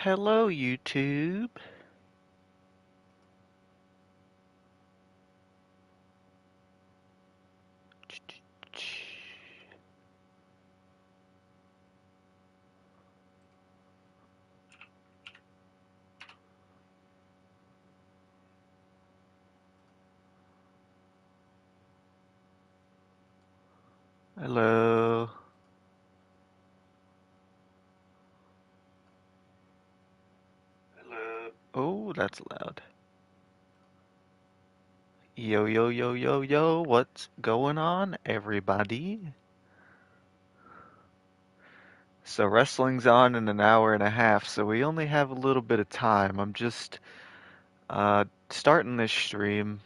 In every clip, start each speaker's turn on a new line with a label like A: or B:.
A: Hello, YouTube. Hello. Hello. Oh, that's loud. Yo, yo, yo, yo, yo. What's going on, everybody? So, wrestling's on in an hour and a half, so we only have a little bit of time. I'm just starting this stream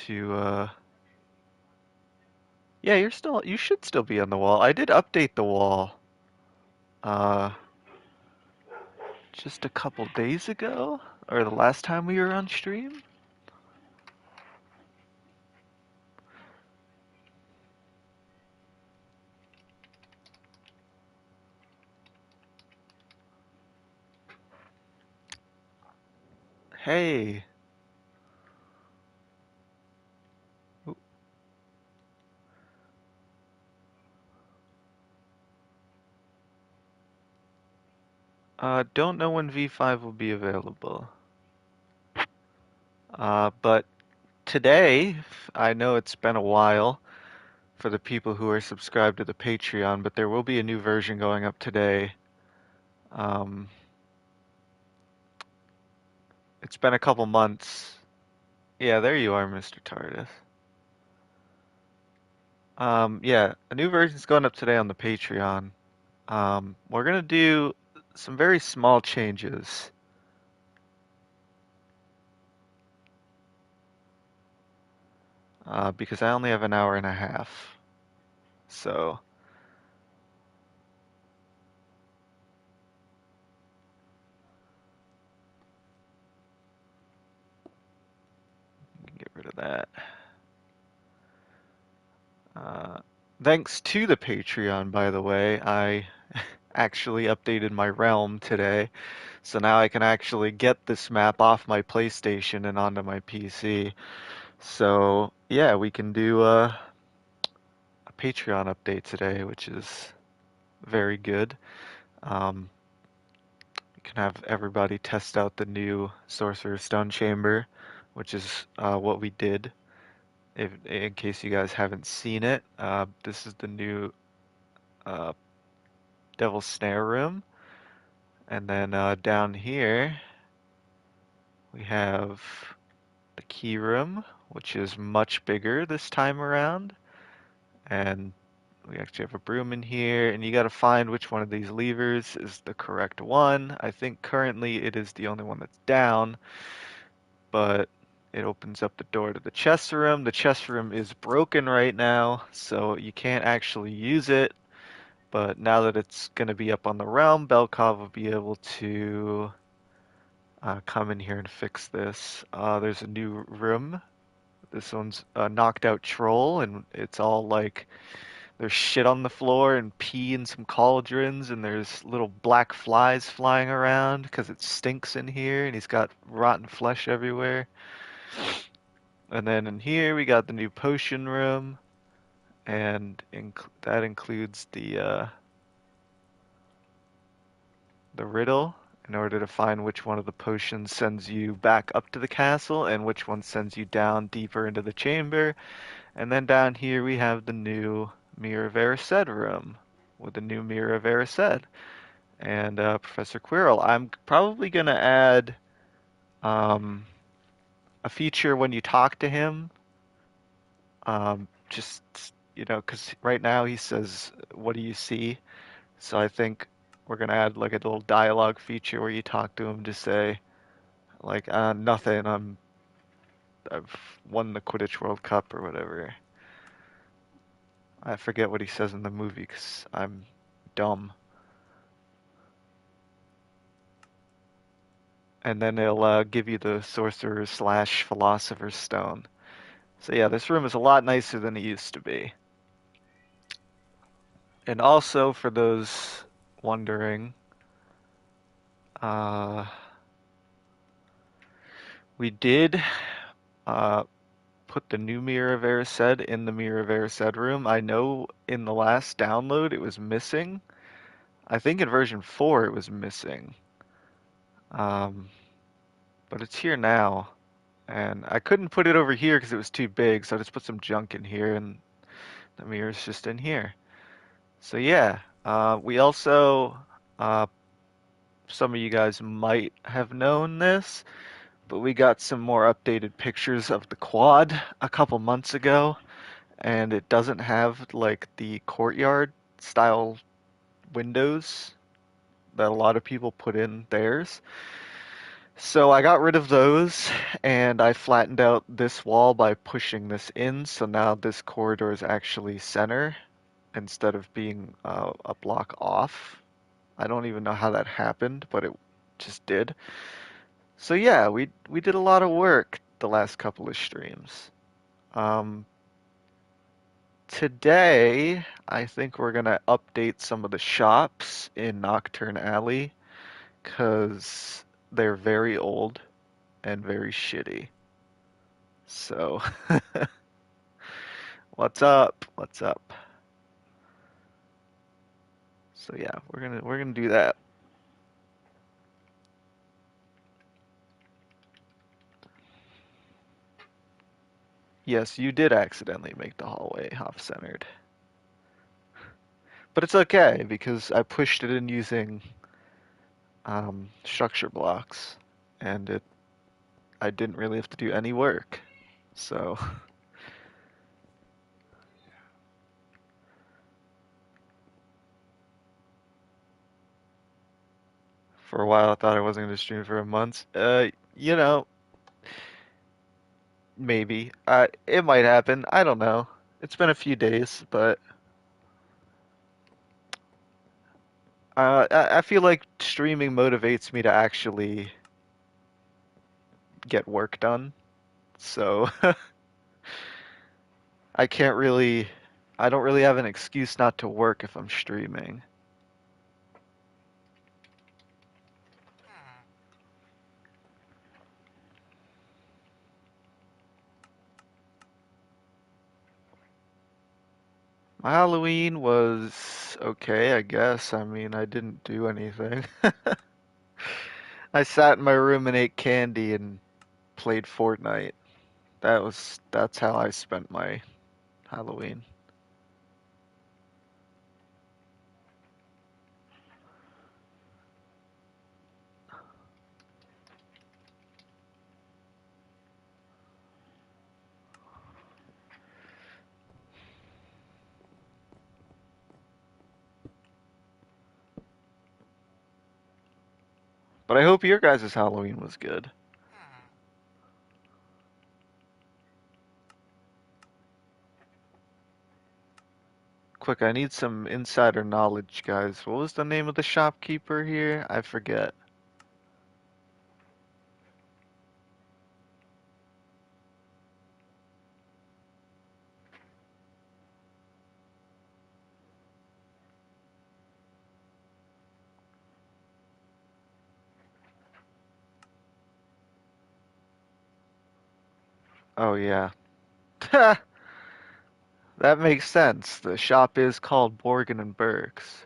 A: to yeah, you should still be on the wall. I did update the wall uh just a couple days ago, or the last time we were on stream. Hey. Don't know when V5 will be available. But today, I know it's been a while for the people who are subscribed to the Patreon, but there will be a new version going up today. Um, it's been a couple months. Yeah, there you are, Mr. TARDIS. Yeah, a new version's going up today on the Patreon. We're gonna do some very small changes. Because I only have an hour and a half. So, get rid of that. Uh, Thanks to the Patreon, by the way, I actually updated my realm today, so now I can actually get this map off my PlayStation and onto my PC. So yeah, we can do a Patreon update today, which is very good. Um, we can have everybody test out the new Sorcerer's Stone Chamber, which is what we did. If, in case you guys haven't seen it, this is the new uh, Devil's Snare room. And then down here we have the key room, which is much bigger this time around. And we actually have a broom in here, and you got to find which one of these levers is the correct one. I think currently it is the only one that's down, but it opens up the door to the chest room. The chest room is broken right now, so you can't actually use it. But now that it's going to be up on the realm, Belkov will be able to come in here and fix this. There's a new room. This one's a knocked out troll, and it's all like there's shit on the floor and pee in some cauldrons, and there's little black flies flying around because it stinks in here, and he's got rotten flesh everywhere. And then in here we got the new potion room, and that includes the riddle in order to find which one of the potions sends you back up to the castle and which one sends you down deeper into the chamber. And then down here we have the new Mirror of Erised room with the new Mirror of Erised and Professor Quirrell. I'm probably gonna add um, a feature when you talk to him. Just because right now he says, "What do you see?" So I think we're gonna add like a little dialogue feature where you talk to him to say like, "Nothing. I've won the Quidditch World Cup or whatever." I forget what he says in the movie because I'm dumb. And then it'll give you the sorcerer slash philosopher's stone. So yeah, this room is a lot nicer than it used to be. And also for those wondering, Uh, we did uh, put the new Mirror of Erised in the Mirror of Erised room. I know in the last download it was missing. I think in version 4 it was missing. Um, but it's here now. And I couldn't put it over here because it was too big, so I just put some junk in here and the mirror's just in here. So yeah, we also, uh, some of you guys might have known this, but we got some more updated pictures of the quad a couple months ago, and it doesn't have like the courtyard style windows that a lot of people put in theirs. So I got rid of those and I flattened out this wall by pushing this in, so now this corridor is actually center instead of being a block off. I don't even know how that happened, but it just did. So yeah, we did a lot of work the last couple of streams. Um, Today, I think we're gonna update some of the shops in Nocturne Alley because they're very old and very shitty. So, what's up? What's up? So yeah, we're gonna do that. Yes, you did accidentally make the hallway off-centered. But it's okay because I pushed it in using structure blocks and it I didn't really have to do any work. So for a while I thought I wasn't going to stream for a month. Maybe. It might happen. I don't know. It's been a few days, but I feel like streaming motivates me to actually get work done. So I can't really, I don't really have an excuse not to work if I'm streaming. My Halloween was okay, I guess. I mean, I didn't do anything. I sat in my room and ate candy and played Fortnite. That's how I spent my Halloween. But I hope your guys' Halloween was good. Quick, I need some insider knowledge, guys. What was the name of the shopkeeper here? I forget. Oh yeah. That makes sense. The shop is called Borgin and Burke's.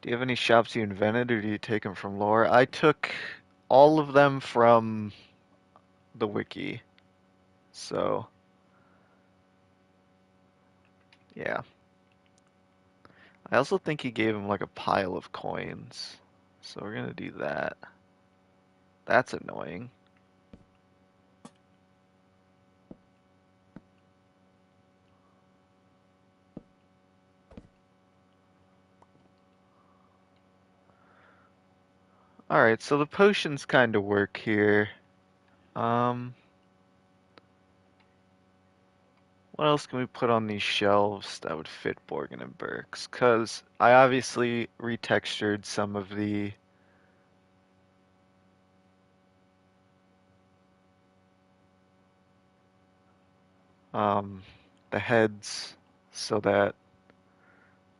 A: Do you have any shops you invented, or do you take them from lore? I took all of them from the wiki. So, yeah. I also think he gave him like a pile of coins. So we're gonna do that. That's annoying. Alright, so the potions kind of work here. Um, what else can we put on these shelves that would fit Borgin and Burke's? Because I obviously retextured some of um, the heads so that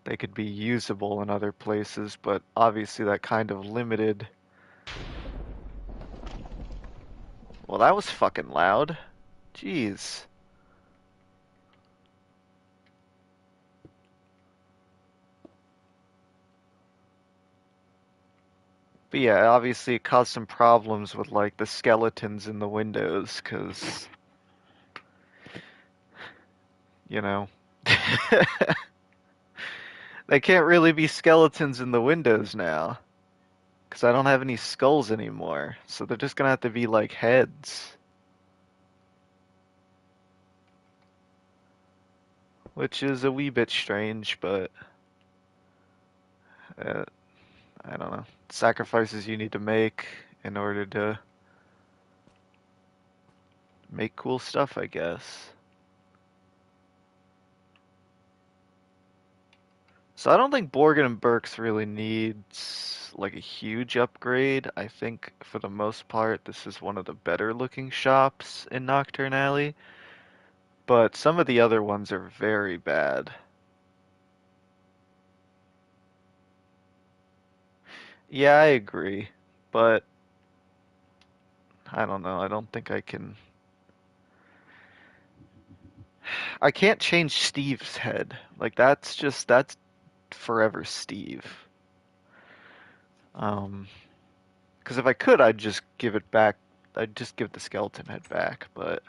A: they could be usable in other places, but obviously that kind of limited. Well, that was fucking loud. Jeez. But yeah, obviously it caused some problems with like the skeletons in the windows, 'cause you know, they can't really be skeletons in the windows now, 'cause I don't have any skulls anymore. So they're just gonna have to be like heads, which is a wee bit strange, but uh, I don't know. Sacrifices you need to make in order to make cool stuff, I guess. So I don't think Borgin and Burke's really needs like a huge upgrade. I think for the most part this is one of the better looking shops in Nocturne Alley, but some of the other ones are very bad. Yeah, I agree, but I don't know. I don't think I can. I can't change Steve's head. Like that's forever Steve. Um, because if I could, I'd just give it back. I'd just give the skeleton head back, but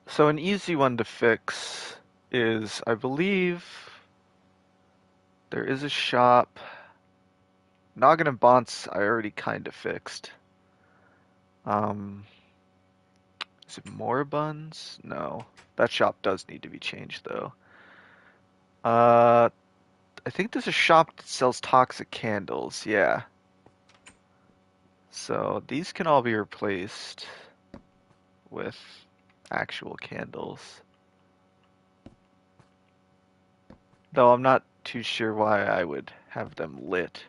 A: so an easy one to fix is, I believe, there is a shop. Noggin and Bonts I already kind of fixed. Um, is it Moribunds? No, that shop does need to be changed though. Uh, I think there's a shop that sells toxic candles. Yeah, so these can all be replaced with actual candles. Though I'm not too sure why I would have them lit.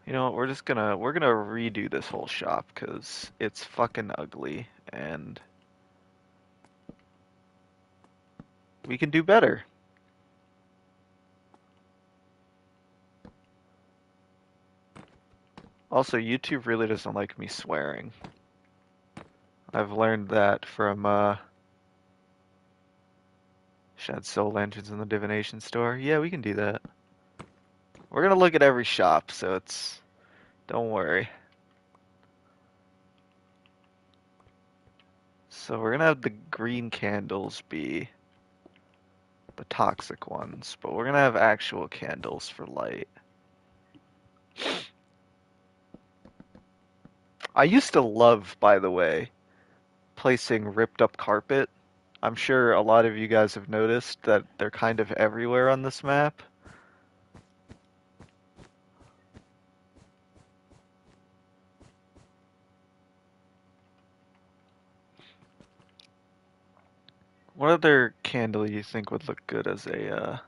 A: You know what, we're gonna redo this whole shop because it's fucking ugly and we can do better. Also, YouTube really doesn't like me swearing. I've learned that from Shed Soul Lanterns in the Divination Store. Yeah, we can do that. We're gonna look at every shop, so it's don't worry. So we're gonna have the green candles be the toxic ones, but we're gonna have actual candles for light. I used to love, by the way, placing ripped up carpet. I'm sure a lot of you guys have noticed that they're kind of everywhere on this map. What other candle do you think would look good as a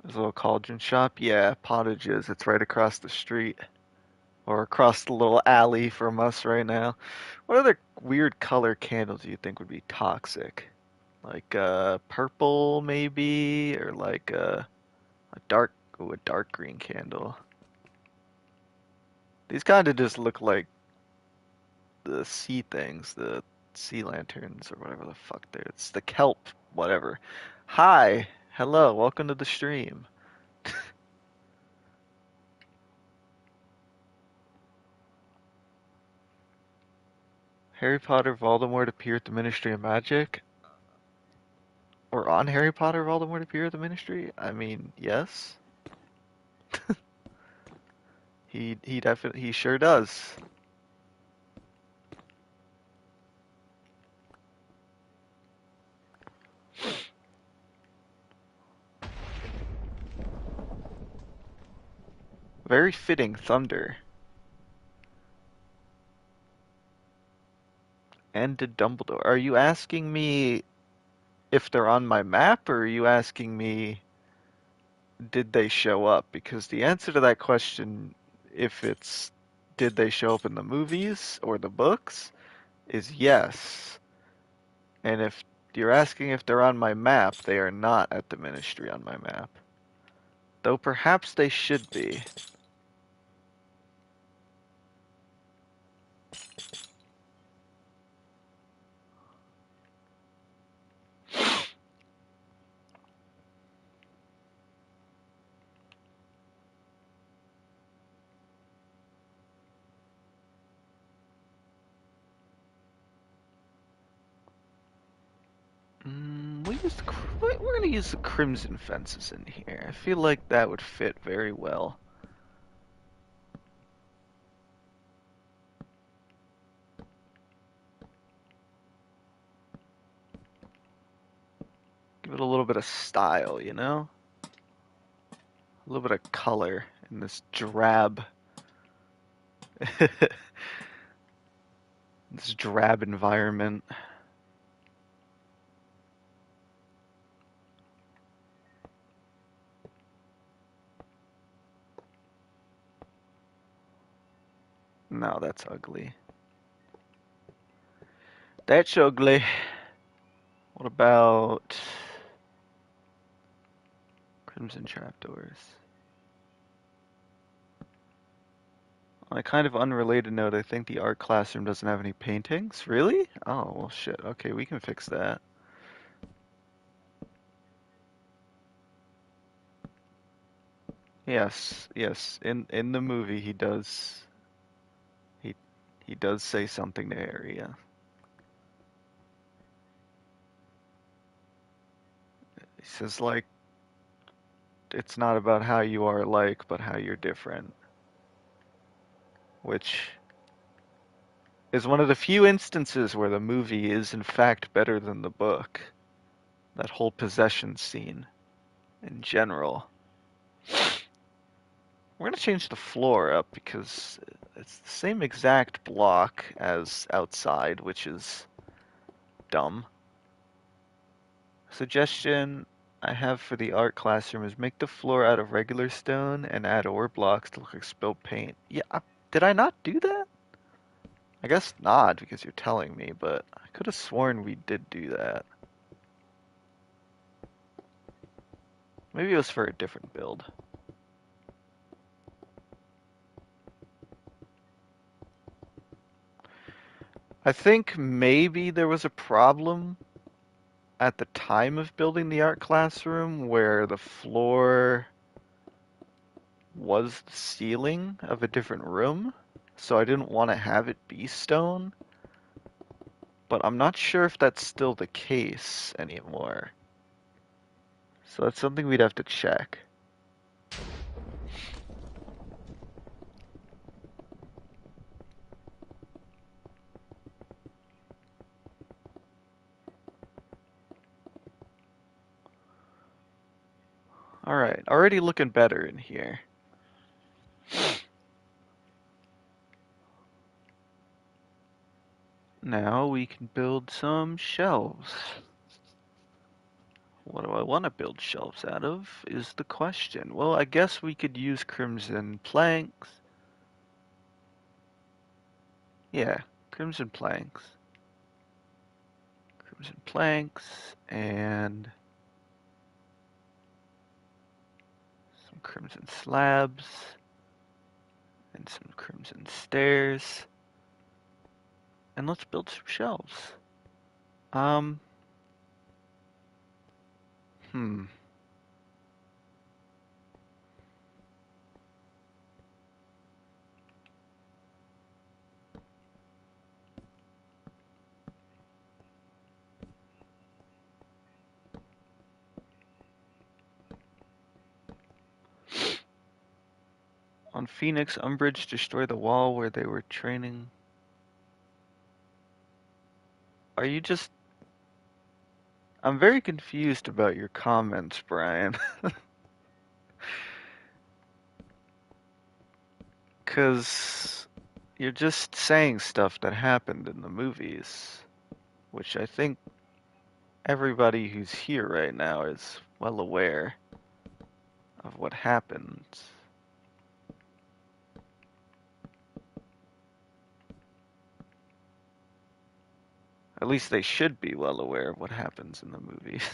A: little cauldron shop? Yeah, Pottages. It's right across the street. Or across the little alley from us right now. What other weird color candles do you think would be toxic? Like purple maybe, or like a dark, ooh, a dark green candle. These kind of just look like the sea things, the sea lanterns or whatever the fuck they're. It's the kelp, whatever. Hi, hello, welcome to the stream. Harry Potter, Voldemort appear at the Ministry of Magic, or on Harry Potter, Voldemort appear at the Ministry? I mean, yes, he definitely he sure does. Very fitting thunder. And did Dumbledore? Are you asking me if they're on my map, or are you asking me did they show up? Because the answer to that question, if it's did they show up in the movies or the books, is yes. And if you're asking if they're on my map, they are not at the Ministry on my map. Though perhaps they should be. We're gonna use the crimson fences in here. I feel like that would fit very well. Give it a little bit of style, you know? A little bit of color in this drab, this drab environment. No, that's ugly. That's ugly. What about crimson trapdoors? On a kind of unrelated note, I think the art classroom doesn't have any paintings. Really? Oh, well, shit. Okay, we can fix that. Yes, yes. In the movie, he he does say something to Harry. Yeah. He says like it's not about how you are alike, but how you're different, which is one of the few instances where the movie is in fact better than the book. That whole possession scene in general. We're gonna change the floor up because it's the same exact block as outside, which is dumb. Suggestion I have for the art classroom is make the floor out of regular stone and add ore blocks to look like spilled paint. Yeah, did I not do that? I guess not because you're telling me, but I could have sworn we did do that. Maybe it was for a different build. I think maybe there was a problem at the time of building the art classroom where the floor was the ceiling of a different room, so I didn't want to have it be stone, but I'm not sure if that's still the case anymore. So that's something we'd have to check. Alright, already looking better in here. Now we can build some shelves. What do I want to build shelves out of is the question. Well, I guess we could use crimson planks. Yeah, crimson planks. Crimson planks and some crimson slabs and some crimson stairs. And let's build some shelves. Um, hmm. On Phoenix, Umbridge destroyed the wall where they were training. Are you just... I'm very confused about your comments, Brian. Because you're just saying stuff that happened in the movies, which I think everybody who's here right now is well aware of what happens. At least they should be well aware of what happens in the movies.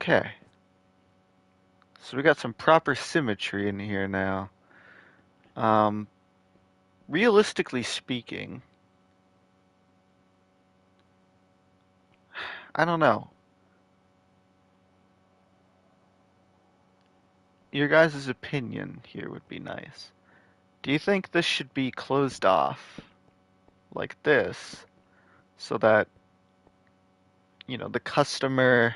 A: Okay, so we got some proper symmetry in here now. Um, Realistically speaking, I don't know. Your guys' opinion here would be nice. Do you think this should be closed off like this so that, the customer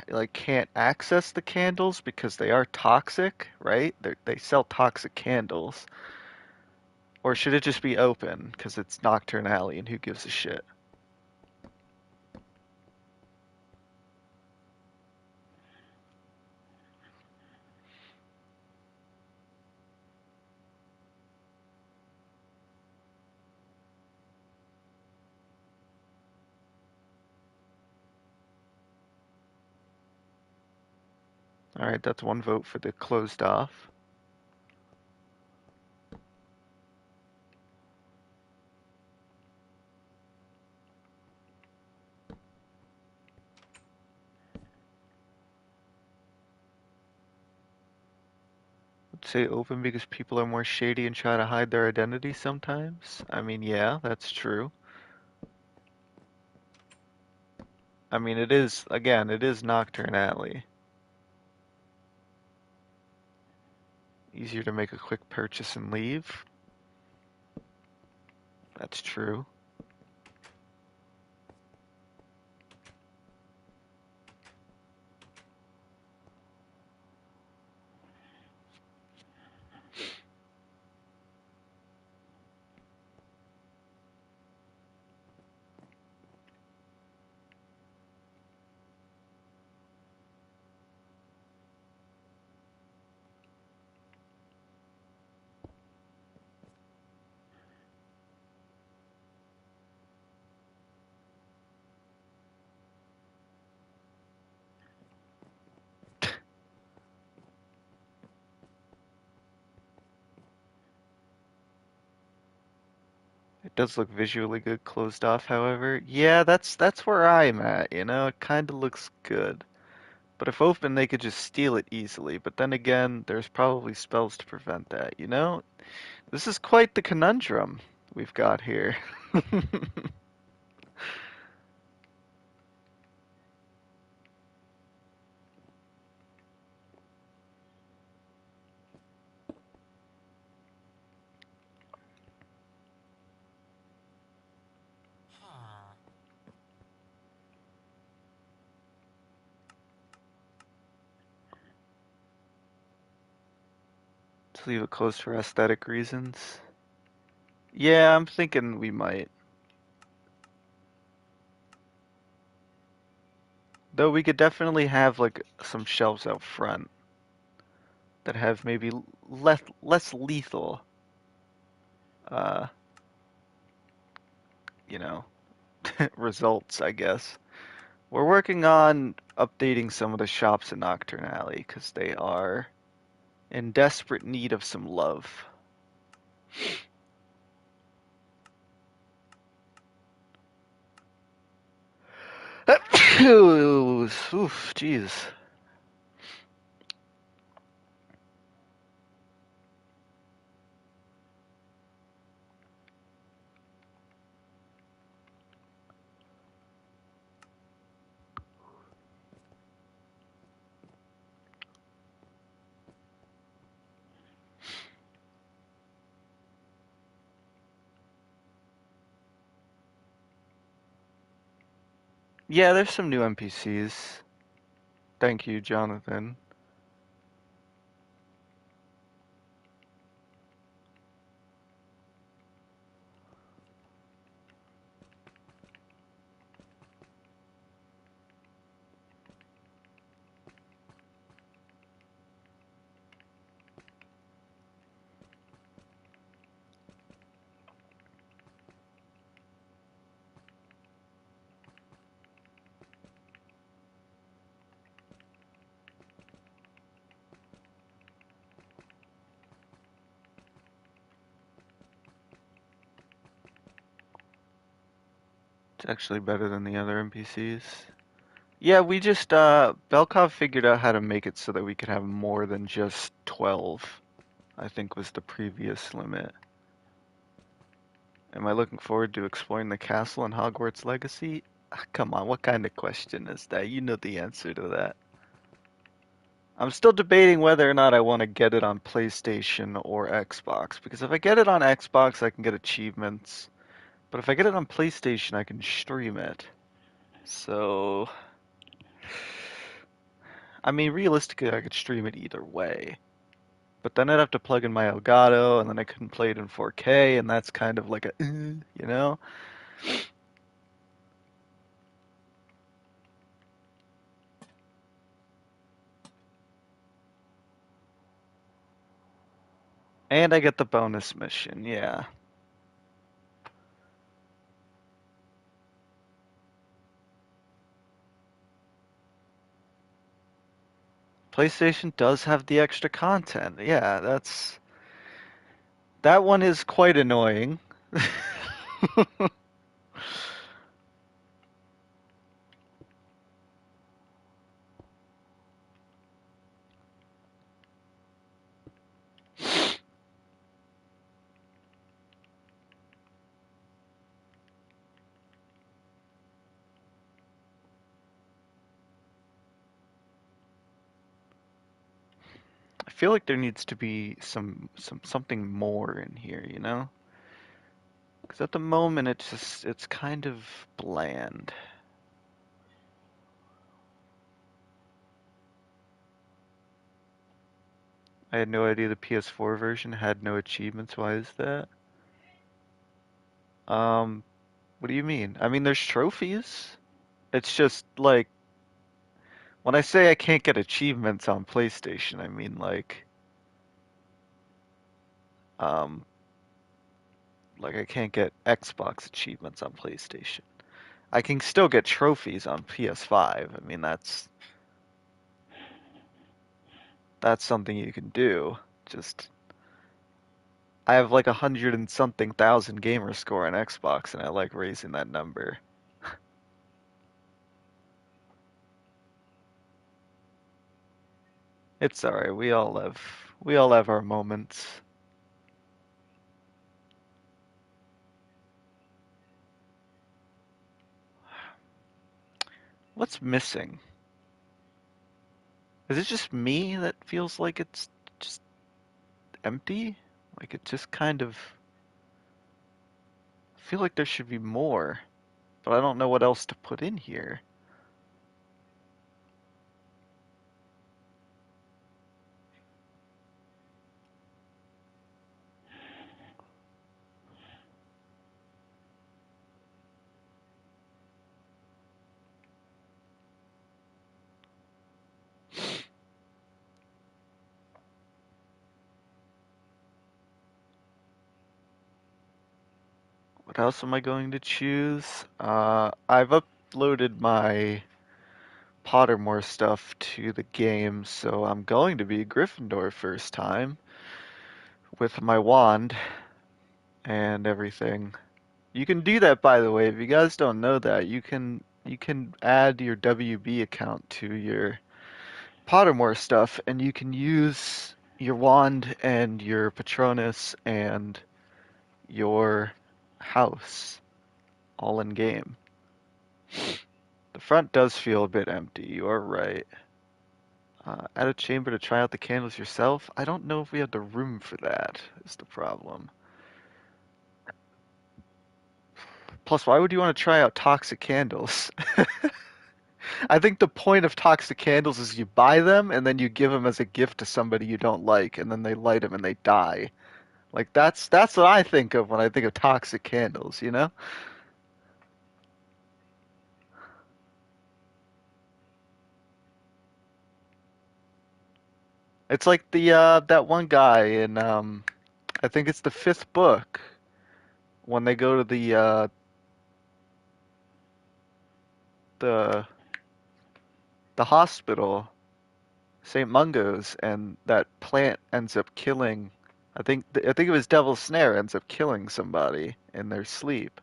A: like can't access the candles because they are toxic, right? They sell toxic candles. Or should it just be open because it's Nocturne Alley and who gives a shit? All right, that's one vote for the closed off. I'd say open because people are more shady and try to hide their identity sometimes. I mean, yeah, that's true. I mean, it is, again, it is Nocturne Alley. Easier to make a quick purchase and leave. That's true. It does look visually good closed off, however. Yeah, that's where I'm at, It kind of looks good. But if open, they could just steal it easily. But then again, there's probably spells to prevent that? This is quite the conundrum we've got here. To leave it closed for aesthetic reasons. Yeah, I'm thinking we might. Though we could definitely have like some shelves out front that have maybe less lethal, uh, you know, results, I guess. We're working on updating some of the shops in Nocturne Alley because they are in desperate need of some love. Oof, jeez. Yeah, there's some new NPCs. Thank you, Jonathan. It's actually better than the other NPCs. Yeah, we just Belkov figured out how to make it so that we could have more than just 12, I think was the previous limit. Am I looking forward to exploring the castle in Hogwarts Legacy? Ah, come on, what kind of question is that? You know the answer to that. I'm still debating whether or not I want to get it on PlayStation or Xbox, because if I get it on Xbox, I can get achievements, but if I get it on PlayStation, I can stream it. So, I mean, realistically, I could stream it either way. But then I'd have to plug in my Elgato, and then I couldn't play it in 4K, and that's kind of like a, you know? And I get the bonus mission, yeah. PlayStation does have the extra content. Yeah, that one is quite annoying. I feel like there needs to be something more in here, you know? Because at the moment it's kind of bland. I had no idea the PS4 version had no achievements. Why is that? Um, what do you mean? I mean, there's trophies. It's just like when I say I can't get achievements on PlayStation, I mean um like I can't get Xbox achievements on PlayStation. I can still get trophies on PS5. I mean, that's something you can do. Just I have like 100 and something thousand gamer score on Xbox, and I like raising that number. It's alright. We all have our moments. What's missing? Is it just me that feels like it's just empty? Like it just kind of I feel like there should be more, but I don't know what else to put in here. What else am I going to choose? I've uploaded my Pottermore stuff to the game, so I'm going to be Gryffindor first time with my wand and everything. You can do that, by the way. If you guys don't know that, you can add your WB account to your Pottermore stuff, and you can use your wand and your Patronus and your house all in game. The front does feel a bit empty. You are right. Add a chamber to try out the candles yourself. I don't know if we have the room for that, is the problem. Plus, why would you want to try out toxic candles? I think the point of toxic candles is you buy them and then you give them as a gift to somebody you don't like, and then they light them and they die. Like that's what I think of when I think of toxic candles, you know? It's like the that one guy in I think it's the fifth book when they go to the the hospital, St. Mungo's, and that plant ends up killing. I think it was Devil's Snare ends up killing somebody in their sleep.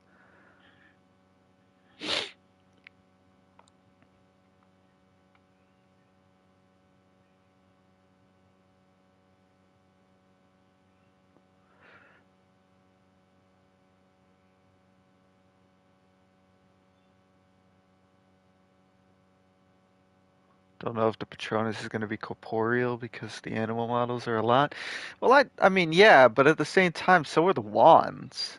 A: Don't know if the Patronus is going to be corporeal because the animal models are a lot. Well, I mean, yeah, but at the same time, so are the wands,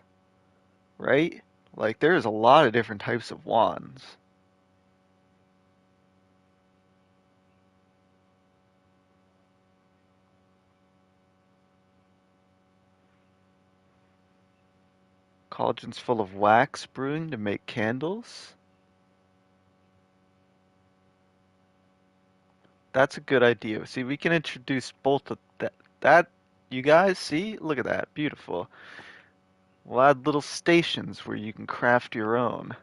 A: right? Like there's a lot of different types of wands. Cauldrons full of wax brewing to make candles. That's a good idea. See, we can introduce both of that you guys see? Look at that. Beautiful. We'll add little stations where you can craft your own.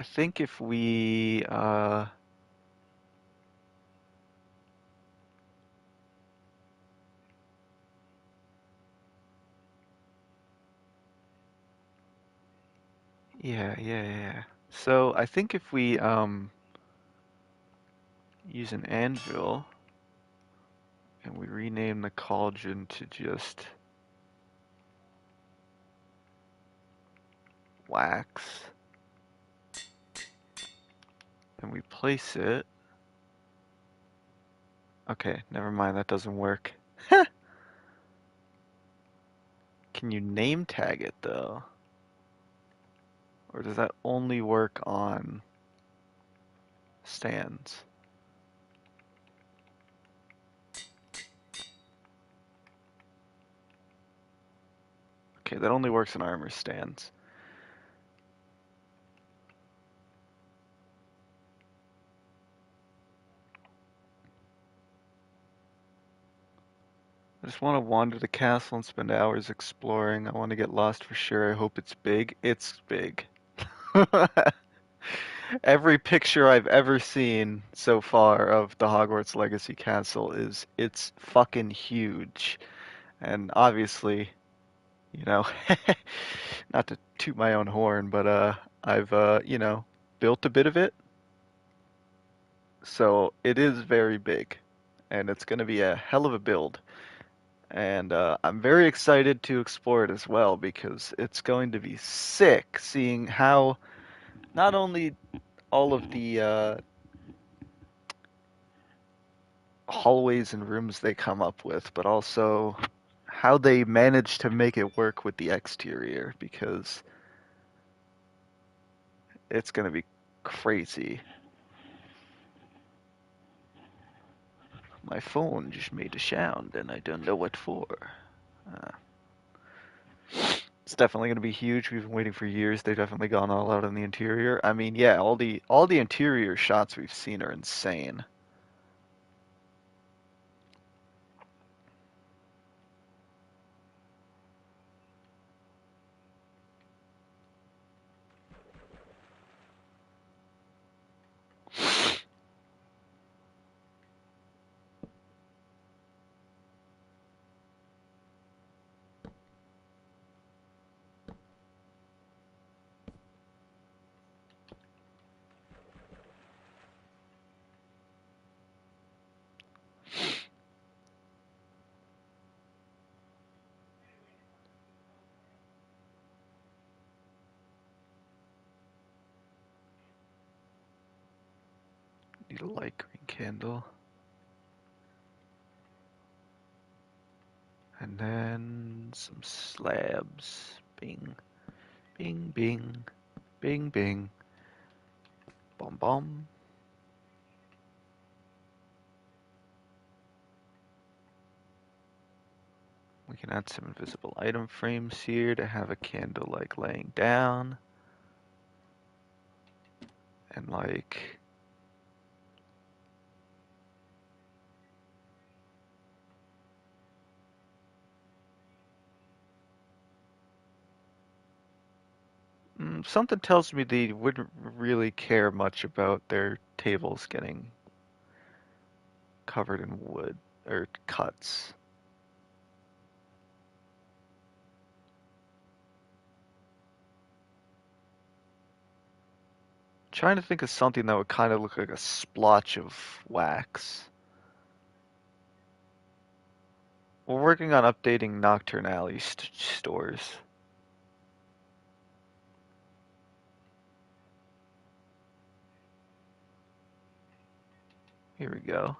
A: I think if we yeah. So I think if we use an anvil and we rename the cauldron to just wax and we place it. Okay, never mind, that doesn't work. Can you name tag it though? Or does that only work on stands? Okay, that only works on armor stands. I just want to wander the castle and spend hours exploring. I want to get lost for sure. I hope it's big. It's big. Every picture I've ever seen so far of the Hogwarts Legacy castle is it's fucking huge. And obviously, you know, not to toot my own horn, but I've built a bit of it. So it is very big and it's going to be a hell of a build. And I'm very excited to explore it as well because it's going to be sick seeing how not only all of the hallways and rooms they come up with, but also how they manage to make it work with the exterior because it's going to be crazy. My phone just made a sound and I don't know what for. Uh, it's definitely going to be huge. We've been waiting for years. They've definitely gone all out on the interior. I mean, yeah, all the interior shots we've seen are insane. need a light green candle. And then some slabs. Bing, bing, bing, bing, bing. Bum, bum. We can add some invisible item frames here to have a candle like laying down. And like something tells me they wouldn't really care much about their tables getting covered in wood or cuts. Trying to think of something that would kind of look like a splotch of wax. We're working on updating Nocturne Alley stores. Here we go.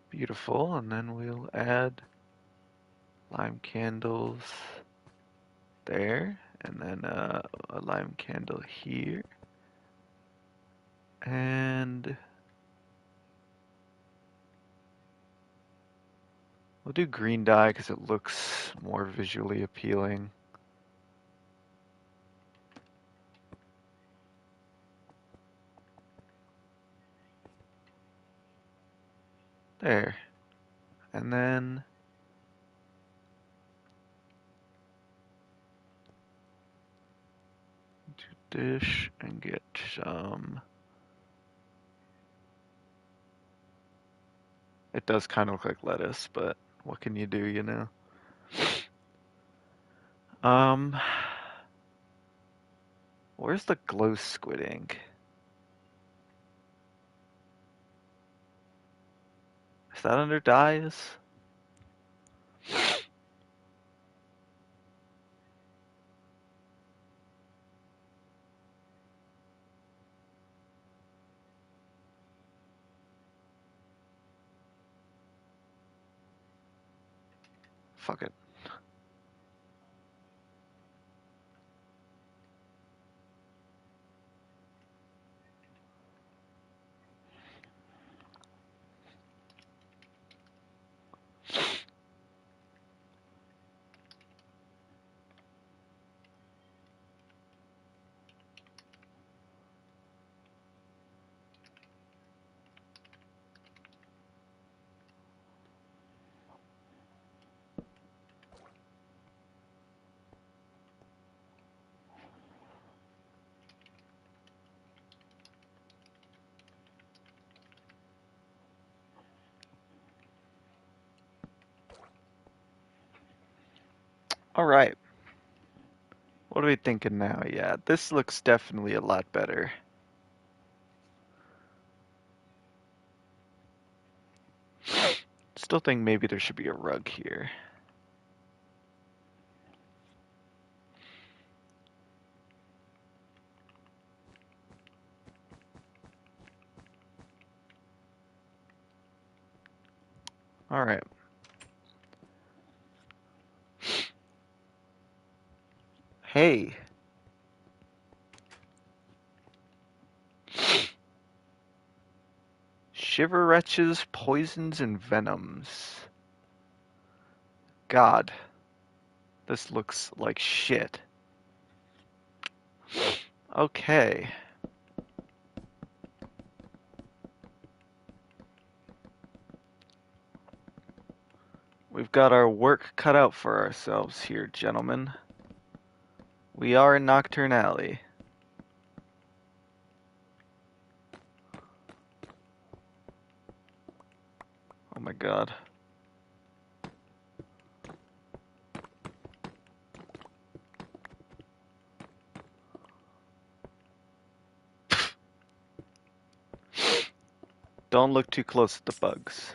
A: Beautiful, and then we'll add lime candles there, and then a lime candle here. And we'll do green dye because it looks more visually appealing. There. And then do dish and get some. It does kind of look like lettuce, but what can you do, you know? Um, where's the glow squid ink? Is that under dyes? Fuck it. All right. What are we thinking now? Yeah, this looks definitely a lot better. Still think maybe there should be a rug here. All right. Hey. Shiver wretches, poisons, and venoms. God. This looks like shit. Okay. We've got our work cut out for ourselves here, gentlemen. We are in Nocturne Alley. Oh my god. Don't look too close at the bugs.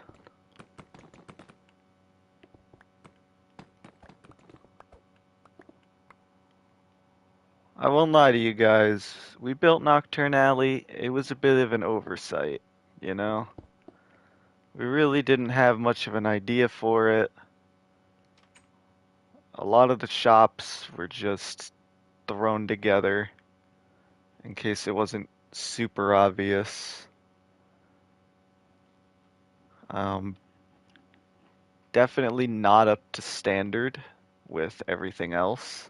A: I won't lie to you guys. We built Nocturne Alley. It was a bit of an oversight, you know? We really didn't have much of an idea for it. A lot of the shops were just thrown together in case it wasn't super obvious. Um, Definitely not up to standard with everything else.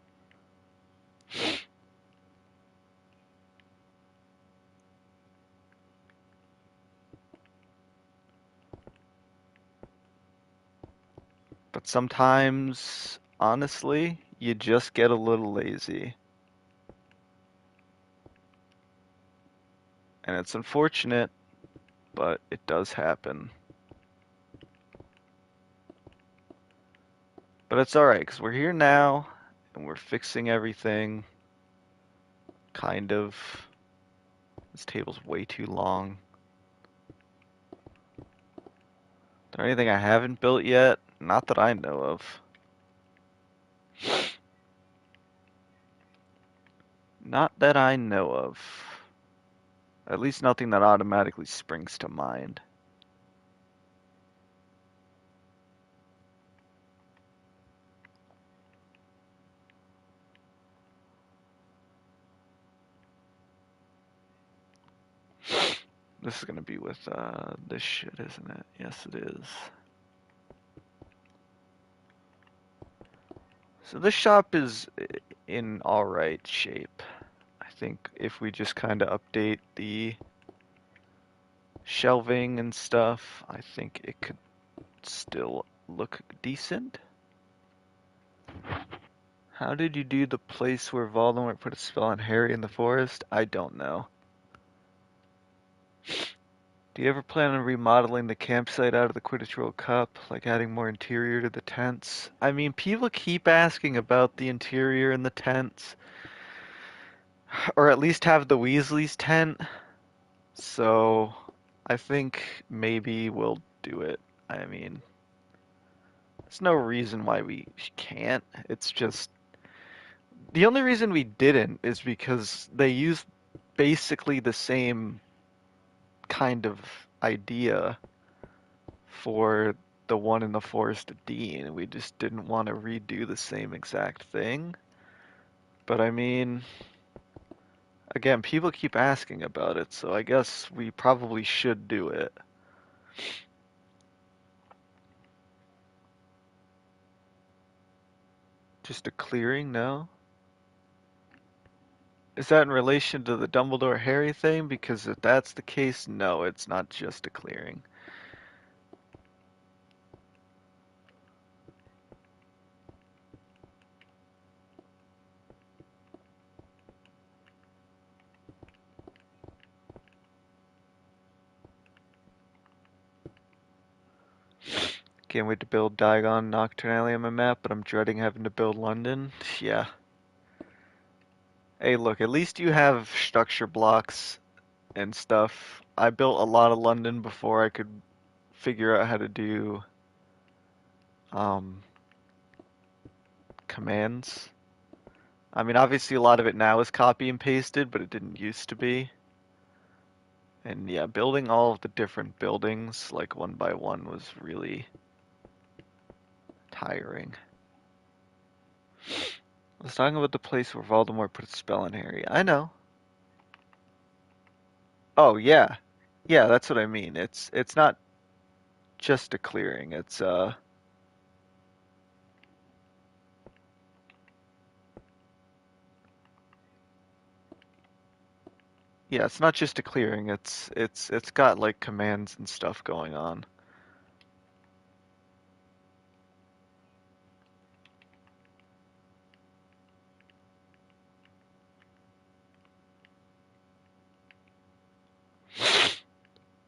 A: But sometimes, honestly, you just get a little lazy. And it's unfortunate, but it does happen. But it's alright, because we're here now, and we're fixing everything. Kind of. This table's way too long. Is there anything I haven't built yet? Not that I know of. Not that I know of. At least nothing that automatically springs to mind. This is gonna be with this shit, isn't it? Yes, it is. So this shop is in alright shape. I think if we just kind of update the shelving and stuff, I think it could still look decent. How did you do the place where Voldemort put a spell on Harry in the forest? I don't know. Do you ever plan on remodeling the campsite out of the Quidditch World Cup, like adding more interior to the tents? I mean, people keep asking about the interior in the tents, or at least have the Weasleys tent, so I think maybe we'll do it. I mean, there's no reason why we can't. It's just the only reason we didn't is because they use basically the same kind of idea for the one in the Forest of Dean. We just didn't want to redo the same exact thing. But I mean, again, people keep asking about it, so I guess we probably should do it. Just a clearing, no? Is that in relation to the Dumbledore Harry thing? Because if that's the case, no, it's not just a clearing. Can't wait to build Diagon Nocturne Alley on my map, but I'm dreading having to build London. Yeah. Hey, look, at least you have structure blocks and stuff. I built a lot of London before I could figure out how to do um, commands. I mean, obviously a lot of it now is copy and pasted, but it didn't used to be. And yeah, building all of the different buildings, like one by one, was really tiring. I was talking about the place where Voldemort put a spell on Harry. I know. Oh yeah. Yeah, that's what I mean. It's not just a clearing. It's yeah, it's not just a clearing. It's got like commands and stuff going on.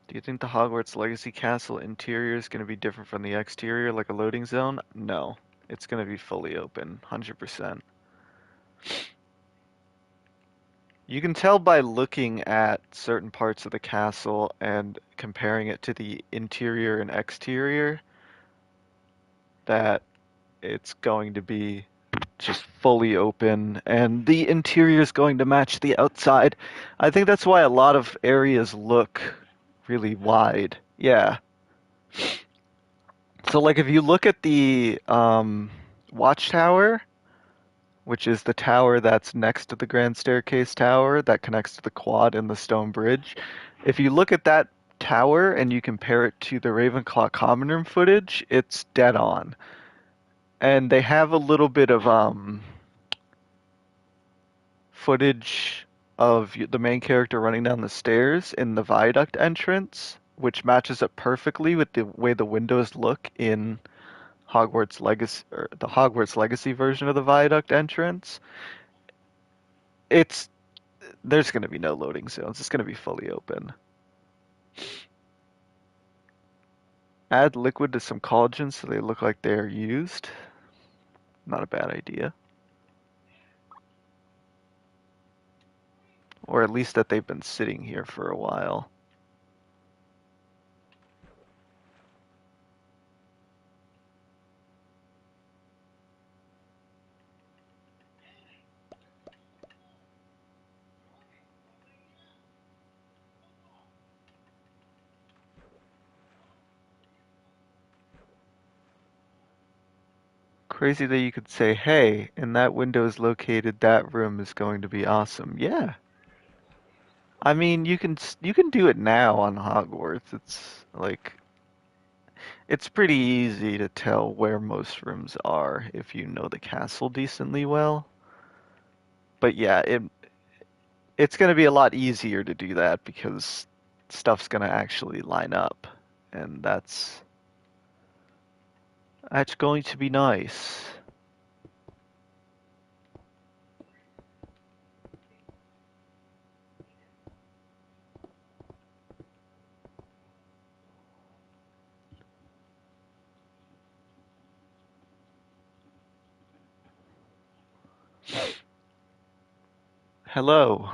A: Do you think the Hogwarts Legacy Castle interior is going to be different from the exterior, like a loading zone? No. It's going to be fully open, 100%. You can tell by looking at certain parts of the castle and comparing it to the interior and exterior that it's going to be just fully open and the interior is going to match the outside. I think that's why a lot of areas look really wide. Yeah. So like if you look at the watchtower, which is the tower that's next to the grand staircase tower that connects to the quad and the stone bridge, if you look at that tower and you compare it to the Ravenclaw common room footage, it's dead on. And they have a little bit of footage of the main character running down the stairs in the viaduct entrance, which matches up perfectly with the way the windows look in Hogwarts Legacy, or the Hogwarts Legacy version of the viaduct entrance. It's There's going to be no loading zones. It's going to be fully open. Add liquid to some collagens so they look like they are used. Not a bad idea. Or at least that they've been sitting here for a while. Crazy that you could say, hey, in that window is located, that room is going to be awesome. Yeah. I mean, you can do it now on Hogwarts. It's pretty easy to tell where most rooms are if you know the castle decently well. But yeah, it's going to be a lot easier to do that because stuff's going to actually line up, and that's going to be nice. Hello.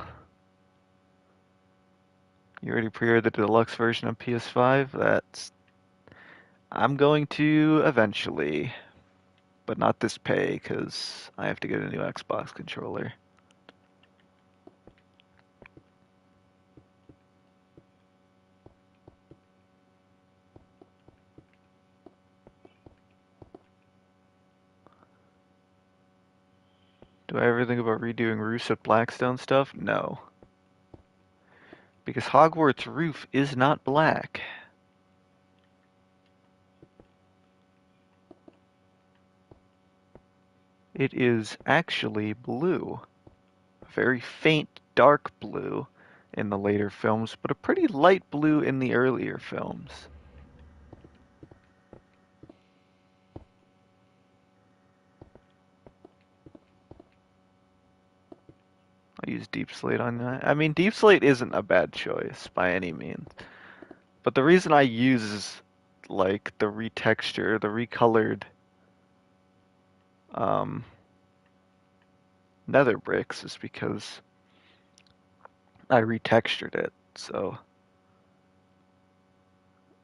A: You already pre-ordered the deluxe version on PS5? That's I'm going to eventually, but not this pay because I have to get a new Xbox controller. Do I ever think about redoing roofs at Blackstone stuff? No. Because Hogwarts roof is not black. It is actually blue. Very faint dark blue in the later films, but a pretty light blue in the earlier films. I use Deep Slate on that. I mean, Deep Slate isn't a bad choice by any means. But the reason I use like the retexture, the recolored um, nether bricks is because I retextured it. So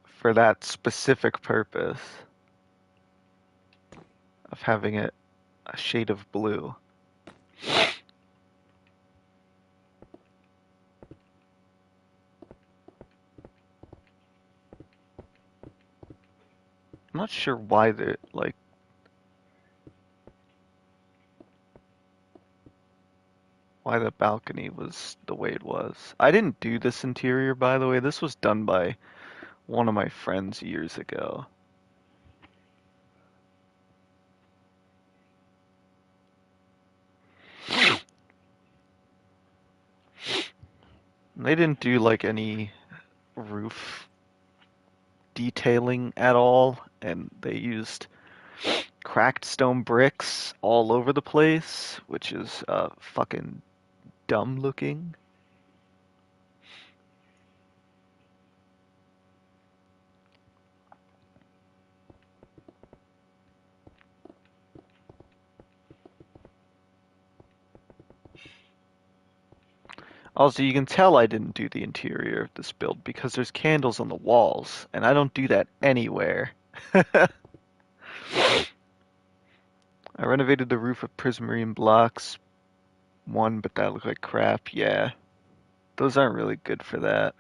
A: for that specific purpose of having it a shade of blue. I'm not sure why why the balcony was the way it was. I didn't do this interior, by the way. This was done by one of my friends years ago. They didn't do like any roof detailing at all, and they used cracked stone bricks all over the place, which is fucking dumb looking. Also, you can tell I didn't do the interior of this build because there's candles on the walls, and I don't do that anywhere. I renovated the roof with prismarine blocks. One, but that looked like crap. Yeah, those aren't really good for that.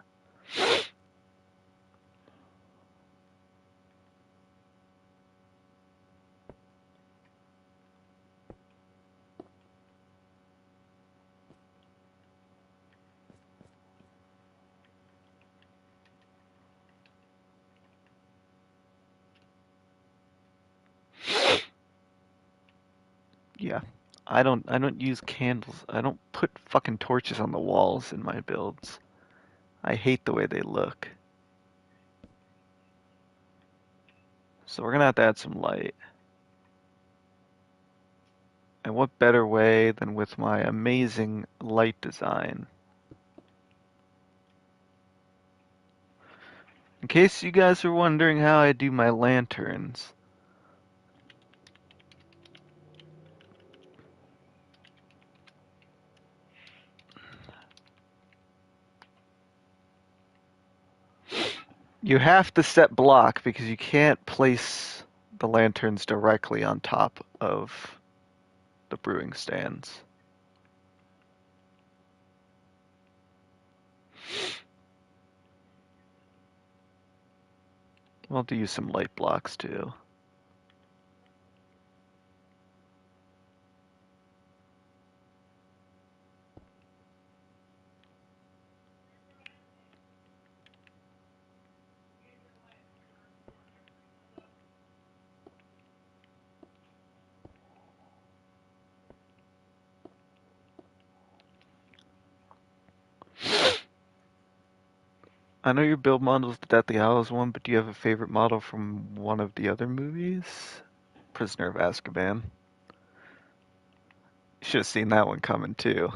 A: Yeah. I don't use candles. I don't put fucking torches on the walls in my builds. I hate the way they look. So we're gonna have to add some light. And what better way than with my amazing light design? In case you guys are wondering how I do my lanterns, you have to set block because you can't place the lanterns directly on top of the brewing stands. We'll have to use some light blocks too. I know your build model is the Deathly Hallows one, but do you have a favorite model from one of the other movies? Prisoner of Azkaban. You should have seen that one coming too.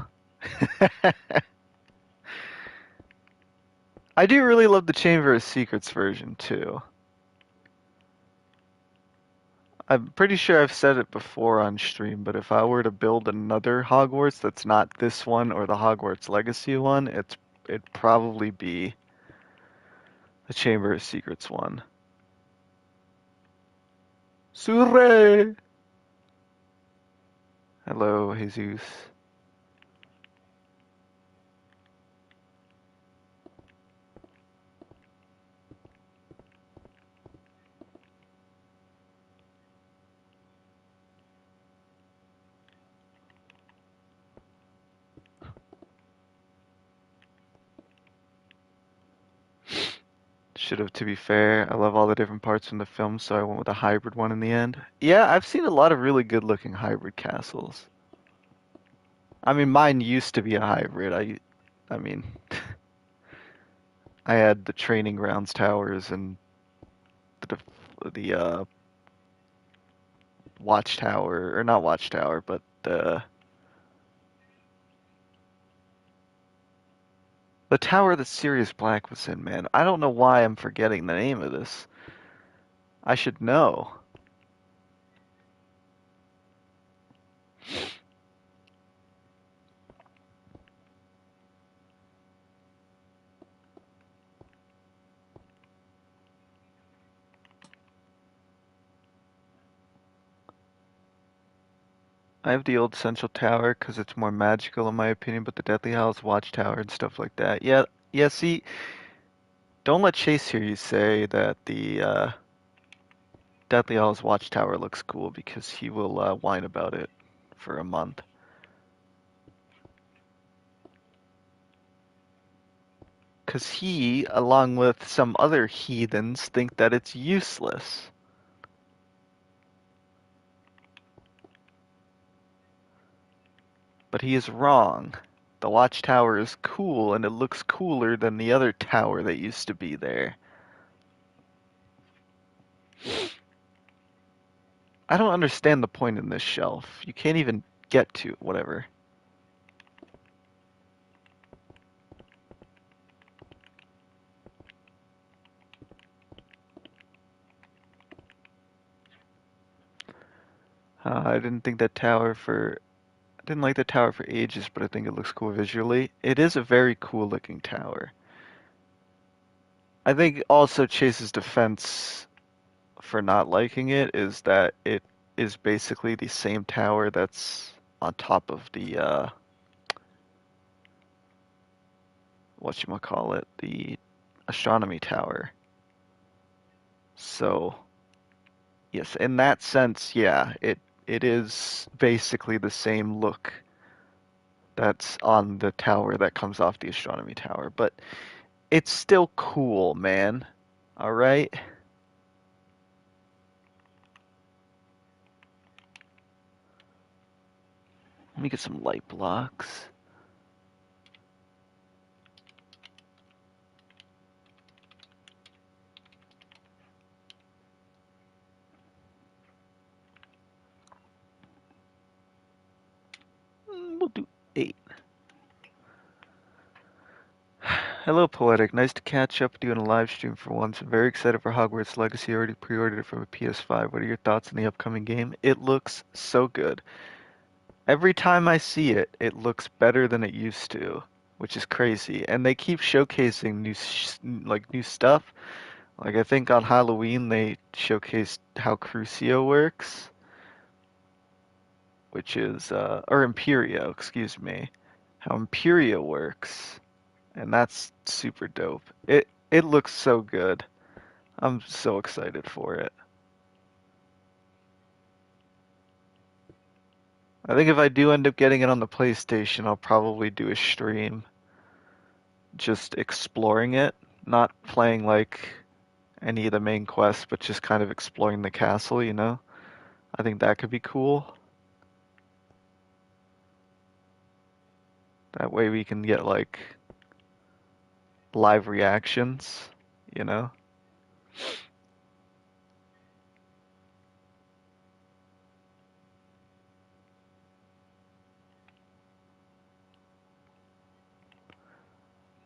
A: I do really love the Chamber of Secrets version too. I'm pretty sure I've said it before on stream, but if I were to build another Hogwarts that's not this one or the Hogwarts Legacy one, it'd probably be the Chamber of Secrets one. Surrey! Hello, Jesus. Should have, to be fair. I love all the different parts from the film, so I went with a hybrid one in the end. Yeah, I've seen a lot of really good looking hybrid castles. I mean, mine used to be a hybrid. I mean, I had the training grounds towers and the watchtower, or not watchtower, but the tower that Sirius Black was in, man. I don't know why I'm forgetting the name of this. I should know. I have the old Central Tower because it's more magical in my opinion, but the Deathly Hallows Watchtower and stuff like that. Yeah, yeah, see, don't let Chase hear you say that the Deathly Hallows Watchtower looks cool because he will whine about it for a month. Because he, along with some other heathens, think that it's useless. But he is wrong. The watchtower is cool, and it looks cooler than the other tower that used to be there. I don't understand the point in this shelf. You can't even get to it, whatever. I didn't think that tower for Didn't like the tower for ages, but I think it looks cool visually. It is a very cool looking tower. I think also Chase's defense for not liking it is that it is basically the same tower that's on top of the whatchamacallit, the astronomy tower. So, yes, in that sense, yeah, it is basically the same look that's on the tower that comes off the astronomy tower, but it's still cool, man. All right? Let me get some light blocks. We'll do 8. Hello, Poetic. Nice to catch up with you on a live stream for once. I'm very excited for Hogwarts Legacy. I already pre-ordered it from a PS5. What are your thoughts on the upcoming game? It looks so good. Every time I see it, it looks better than it used to, which is crazy. And they keep showcasing new stuff. Like I think on Halloween they showcased how Crucio works, which is or Imperio, excuse me. How Imperio works. And that's super dope. It looks so good. I'm so excited for it. I think if I do end up getting it on the PlayStation, I'll probably do a stream just exploring it, not playing like any of the main quests, but just kind of exploring the castle, you know? I think that could be cool. That way we can get like live reactions, you know?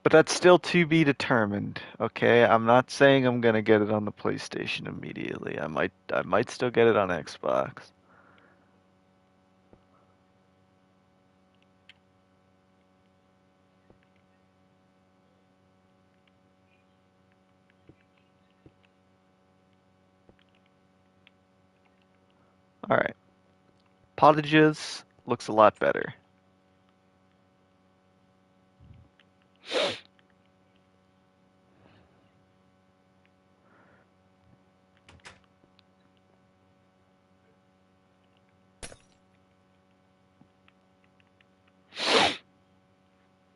A: But that's still to be determined, okay? I'm not saying I'm gonna get it on the PlayStation immediately. I might still get it on Xbox. All right. Pottages looks a lot better.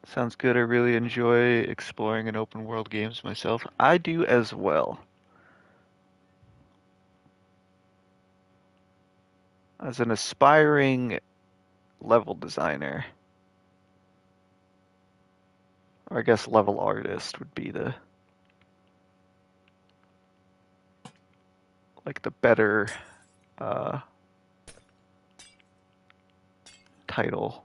A: Sounds good. I really enjoy exploring and open world games myself. I do as well. As an aspiring level designer, or I guess level artist would be the like the better uh, title.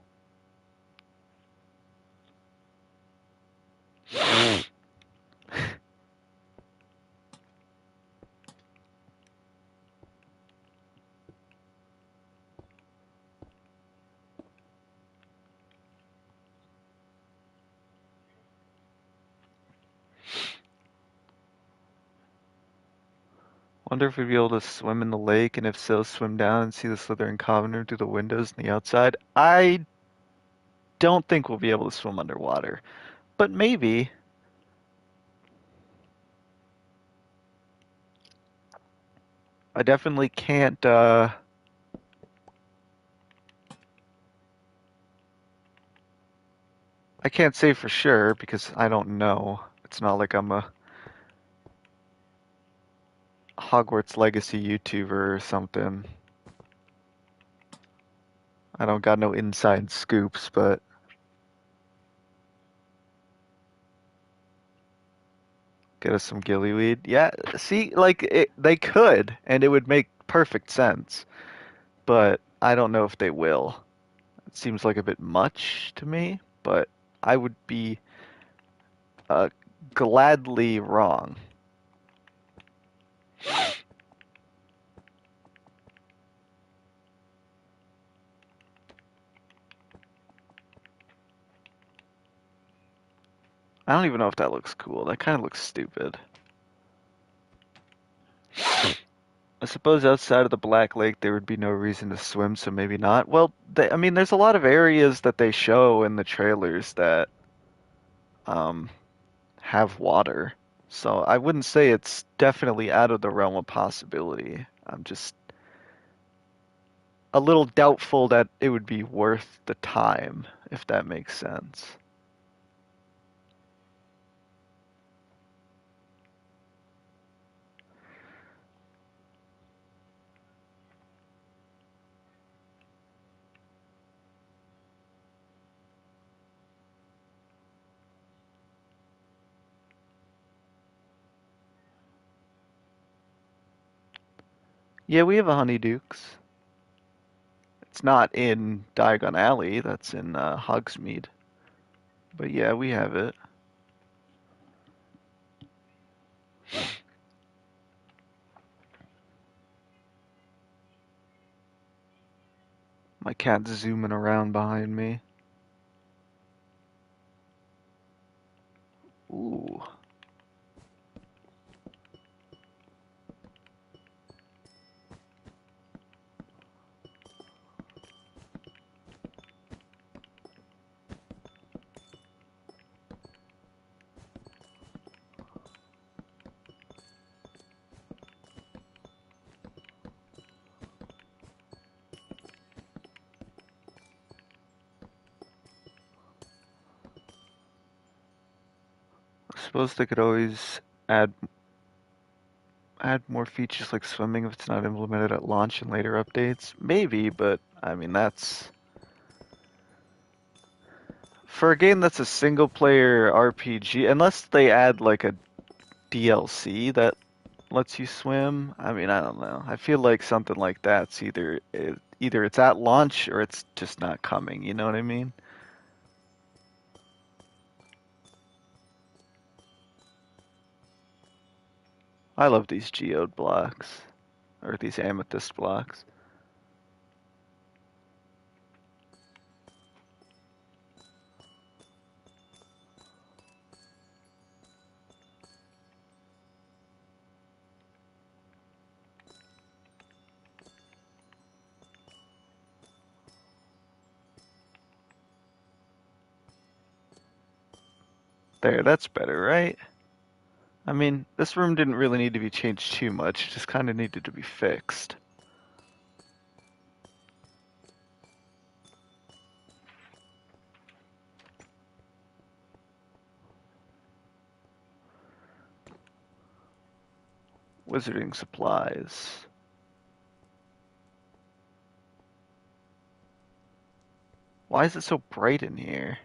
A: Wonder if we'd be able to swim in the lake, and if so, swim down and see the Slytherin common room through the windows on the outside. I don't think we'll be able to swim underwater, but maybe. I definitely can't. I can't say for sure because I don't know. It's not like I'm a Hogwarts Legacy YouTuber or something. I don't got no inside scoops, but get us some gillyweed. Yeah, see, they could, and it would make perfect sense, but I don't know if they will. It seems like a bit much to me, but I would be uh, gladly wrong. I don't even know if that looks cool. That kind of looks stupid. I suppose outside of the Black Lake there would be no reason to swim, so maybe not. Well, I mean, there's a lot of areas that they show in the trailers that um, have water. So I wouldn't say it's definitely out of the realm of possibility. I'm just a little doubtful that it would be worth the time, if that makes sense. Yeah, we have a Honeydukes. It's not in Diagon Alley, that's in Hogsmeade. But yeah, we have it. My cat's zooming around behind me. Ooh. I suppose they could always add more features like swimming if it's not implemented at launch and later updates. Maybe, but I mean that's for a game that's a single player RPG, unless they add like a DLC that lets you swim. I mean, I don't know. I feel like something like that's either it's at launch or it's just not coming, you know what I mean? I love these geode blocks or these amethyst blocks. There, that's better, right? I mean, this room didn't really need to be changed too much, it just kind of needed to be fixed. Wizarding supplies. Why is it so bright in here?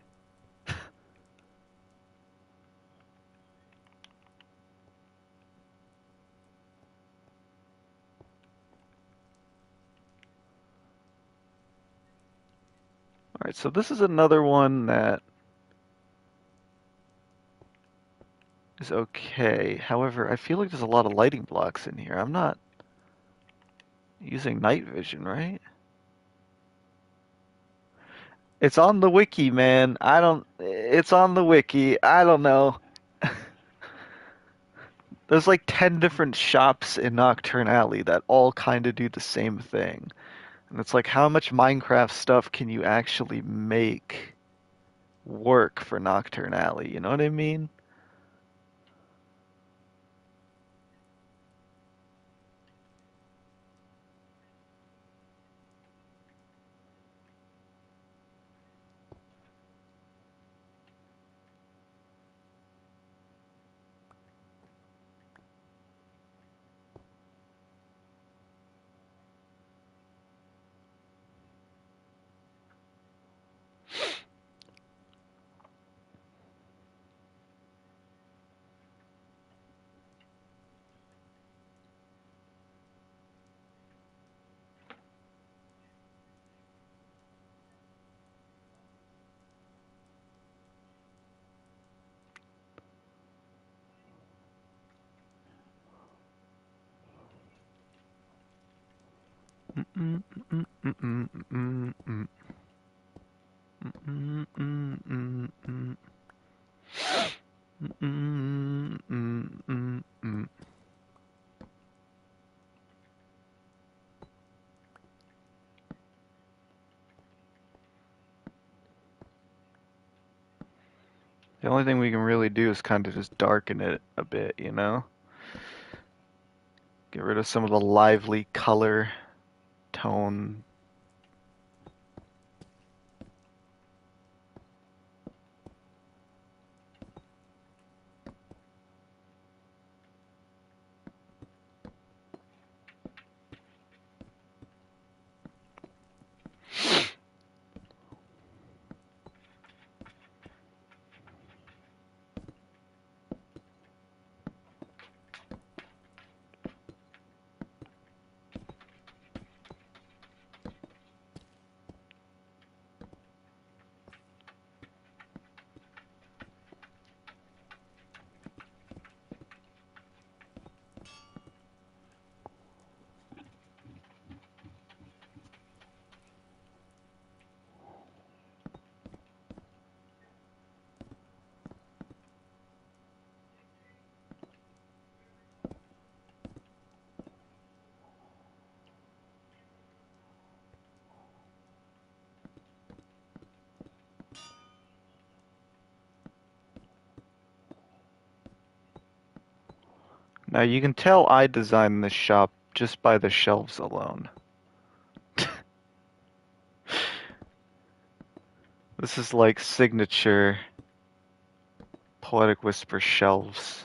A: Alright, so this is another one that is okay. However, I feel like there's a lot of lighting blocks in here. I'm not using night vision, right? It's on the wiki, man. It's on the wiki. I don't know. There's like 10 different shops in Nocturne Alley that all kind of do the same thing. And it's like, how much Minecraft stuff can you actually make work for Nocturne Alley? You know what I mean? Mm, mm, mm, mm, mm, mm, mm, mm, mm, mm. Mm, mm, mm, mm. The only thing we can really do is kind of just darken it a bit, you know? Get rid of some of the lively color tone. Now you can tell I designed this shop just by the shelves alone. This is like signature Poetic Whisper shelves.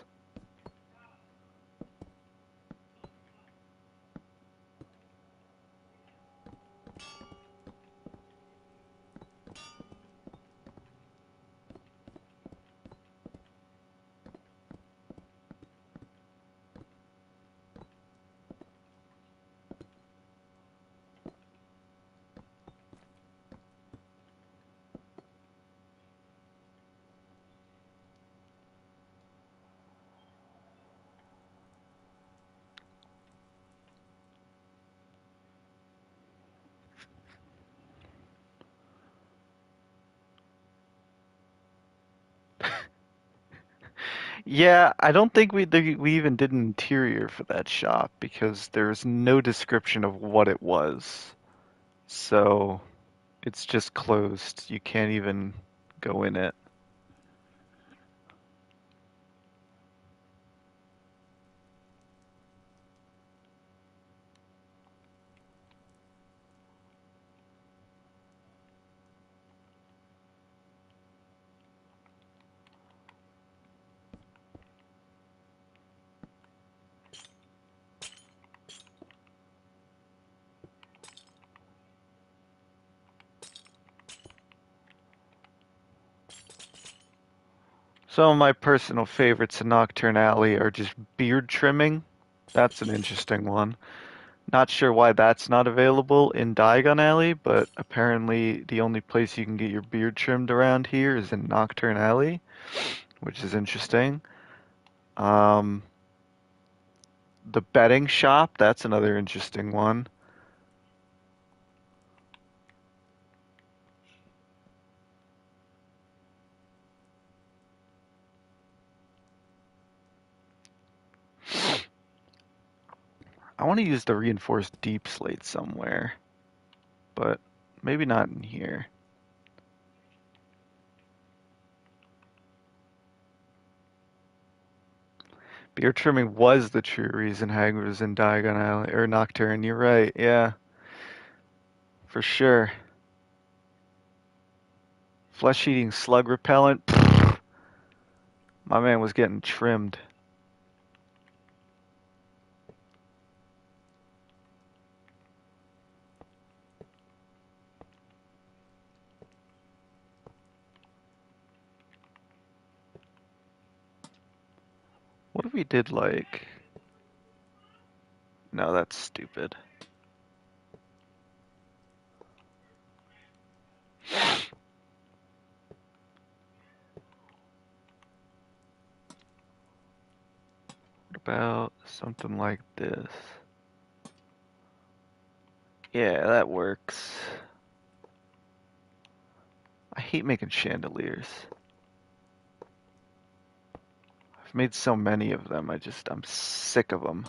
A: Yeah, I don't think we even did an interior for that shop because there's no description of what it was. So it's just closed. You can't even go in it. Some of my personal favorites in Nocturne Alley are just beard trimming. That's an interesting one. Not sure why that's not available in Diagon Alley, but apparently the only place you can get your beard trimmed around here is in Nocturne Alley, which is interesting. Um, the betting shop, that's another interesting one. I want to use the reinforced deep slate somewhere, but maybe not in here. Beard trimming was the true reason Hagrid was in Diagon Alley, or Nocturne. You're right, yeah, for sure. Flesh-eating slug repellent. Pfft, my man was getting trimmed. What if we did like... No, that's stupid. What about something like this? Yeah, that works. I hate making chandeliers. I've made so many of them, I'm sick of them.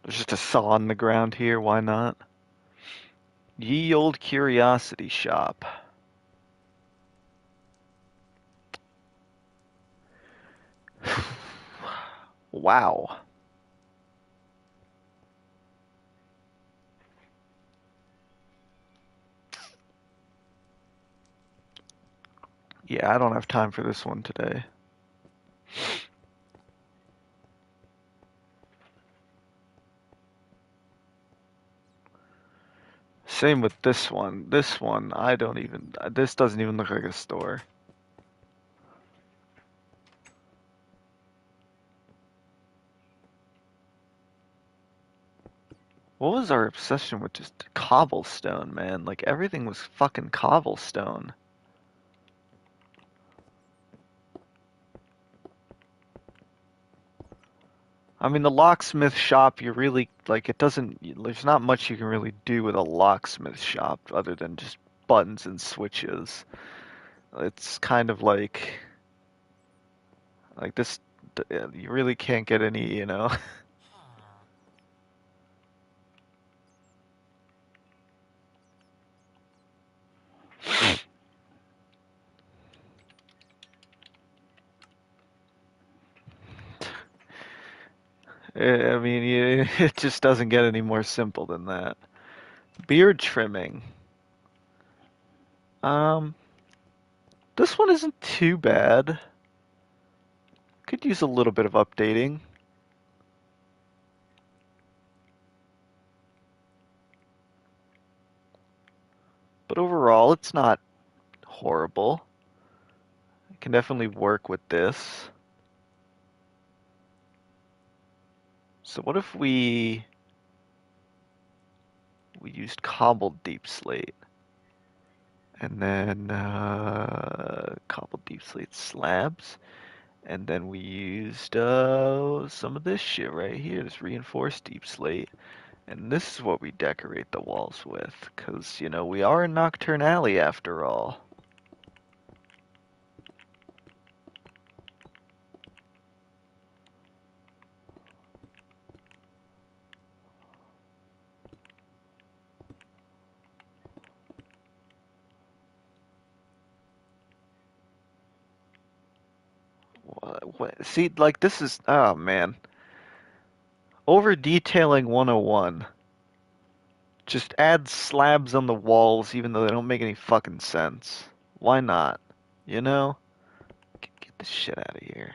A: There's just a saw on the ground here, why not? Ye old curiosity shop. Wow. Yeah, I don't have time for this one today. Same with this one. This one, this doesn't even look like a store. What was our obsession with just cobblestone, man? Like everything was fucking cobblestone. I mean, the locksmith shop, you really, like, there's not much you can really do with a locksmith shop other than just buttons and switches. It's kind of like this, you really can't get any. I mean, it just doesn't get any more simple than that. Beard trimming. Um, this one isn't too bad. Could use a little bit of updating. But overall, it's not horrible. I can definitely work with this. So what if we used cobbled deep slate and then cobbled deep slate slabs, and then we used some of this shit right here, this reinforced deep slate, and this is what we decorate the walls with, because we are in Nocturne Alley after all. See, like this is, oh man, over detailing 101. Just add slabs on the walls even though they don't make any fucking sense. Why not? You know? Get this shit out of here.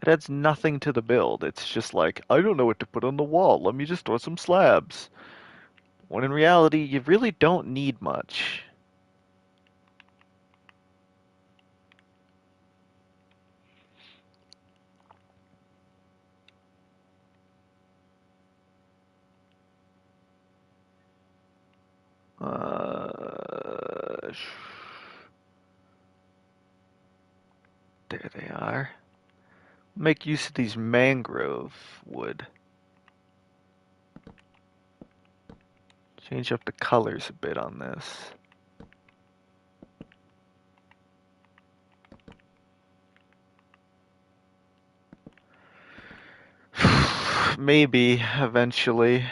A: It adds nothing to the build. It's just like, I don't know what to put on the wall. Let me just throw some slabs. When in reality, you really don't need much. Uh, there they are. Make use of these mangrove wood. Change up the colors a bit on this. Maybe eventually.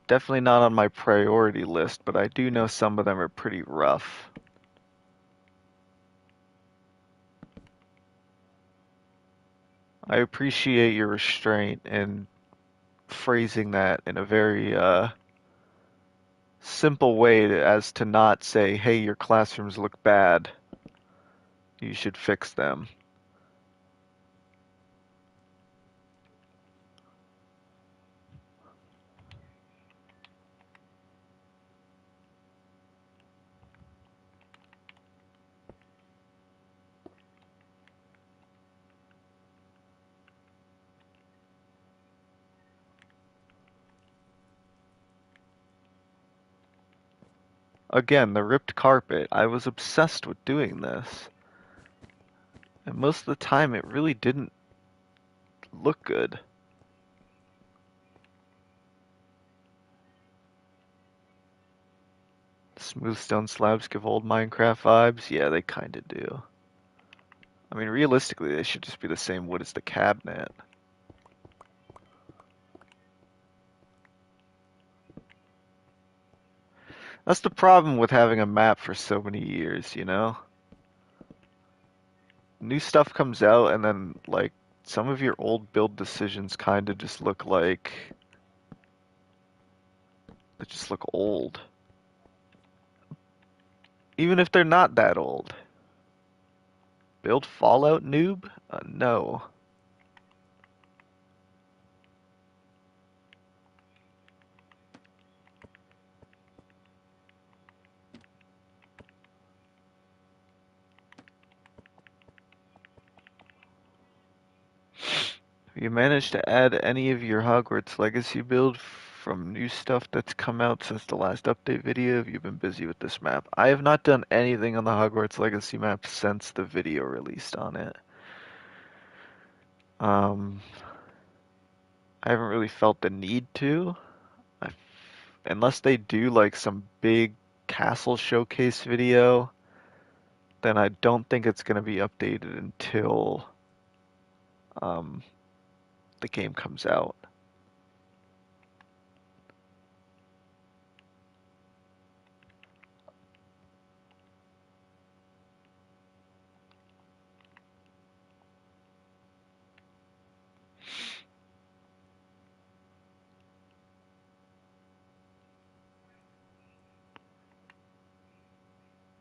A: Definitely not on my priority list, but I do know some of them are pretty rough. I appreciate your restraint in phrasing that in a very simple way as to not say, hey, your classrooms look bad. You should fix them. Again, the ripped carpet. I was obsessed with doing this. And most of the time it really didn't look good. Smooth stone slabs give old Minecraft vibes. Yeah, they kinda do. I mean, realistically, they should just be the same wood as the cabinet. That's the problem with having a map for so many years, you know? New stuff comes out and then, like, some of your old build decisions kinda just look like they just look old. Even if they're not that old. Build Fallout noob? No. Have you managed to add any of your Hogwarts Legacy build from new stuff that's come out since the last update video? Have you been busy with this map? I have not done anything on the Hogwarts Legacy map since the video released on it. Um, I haven't really felt the need to. I, unless they do like some big castle showcase video, then I don't think it's going to be updated until um, the game comes out.